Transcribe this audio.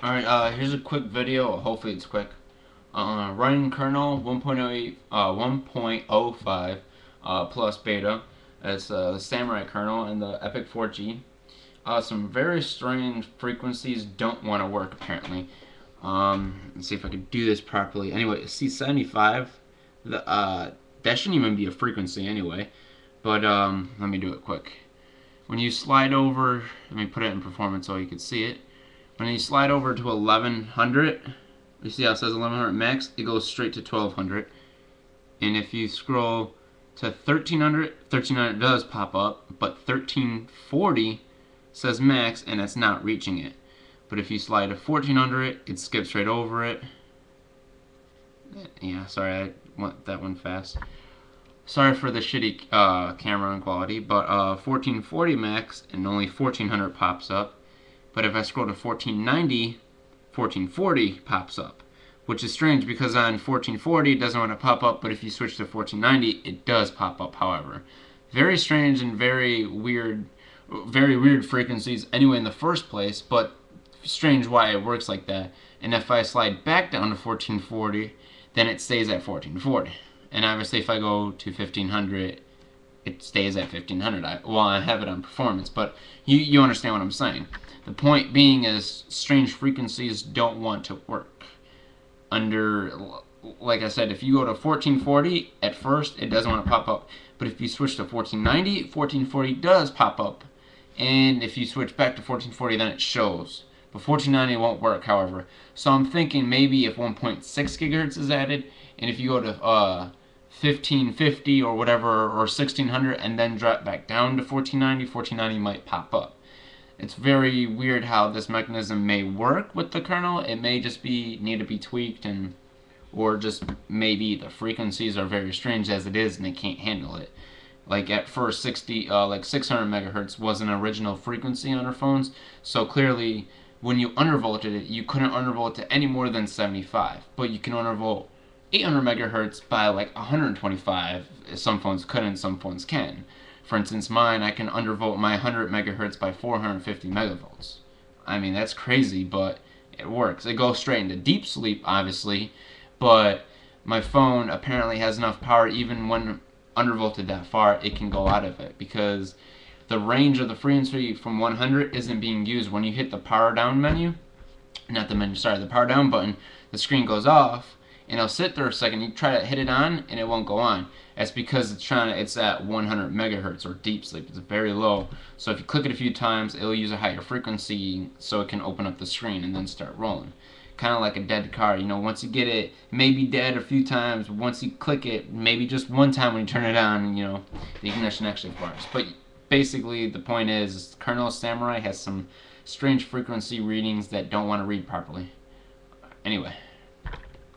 Alright, here's a quick video. Hopefully it's quick. Running kernel 1.08, 1.05 plus beta. That's the Samurai kernel and the Epic 4G. Some very strange frequencies don't want to work apparently. Let's see if I can do this properly. Anyway, C75. That shouldn't even be a frequency anyway. But let me do it quick. When you slide over, let me put it in performance so you can see it. When you slide over to 1100, you see how it says 1100 max, it goes straight to 1200. And if you scroll to 1300 does pop up, but 1340 says max and it's not reaching it. But if you slide to 1400, it skips right over it. Yeah, sorry, I went that one fast. Sorry for the shitty camera quality, but 1440 max and only 1400 pops up. But if I scroll to 1490, 1440 pops up, which is strange because on 1440 it doesn't want to pop up, but if you switch to 1490, it does pop up, however. Very strange and very weird frequencies anyway in the first place, but strange why it works like that. And if I slide back down to 1440, then it stays at 1440. And obviously if I go to 1500, it stays at 1500. I have it on performance, but you understand what I'm saying. The point being is strange frequencies don't want to work. Like I said, if you go to 1440, at first it doesn't want to pop up. But if you switch to 1490, 1440 does pop up. And if you switch back to 1440, then it shows. But 1490 won't work, however. So I'm thinking maybe if 1.6 gigahertz is added, and if you go to 1550 or whatever, or 1600, and then drop back down to 1490 might pop up. It's very weird how this mechanism may work with the kernel. It may just need to be tweaked, or just maybe the frequencies are very strange as it is and they can't handle it. Like at first, like 600 megahertz was an original frequency on our phones, so clearly when you undervolted it, you couldn't undervolt to any more than 75, but you can undervolt 800 megahertz by like 125. Some phones couldn't, some phones can. For instance, mine, I can undervolt my 100 megahertz by 450 megavolts. I mean, that's crazy, but it works. It goes straight into deep sleep, obviously, but my phone apparently has enough power, even when undervolted that far, it can go out of it, because the range of the frequency from 100 isn't being used. When you hit the power down menu, not the menu, sorry, the power down button, the screen goes off, and it'll sit there a second. You try to hit it on, and it won't go on. That's because it's at 100 megahertz or deep sleep. It's very low. So if you click it a few times, it'll use a higher frequency so it can open up the screen and then start rolling. Kind of like a dead car. You know, once you get it, it may be dead a few times. Once you click it, maybe just one time when you turn it on, you know, the ignition actually fires. But basically, the point is, Kernel Samurai has some strange frequency readings that don't want to read properly. Anyway.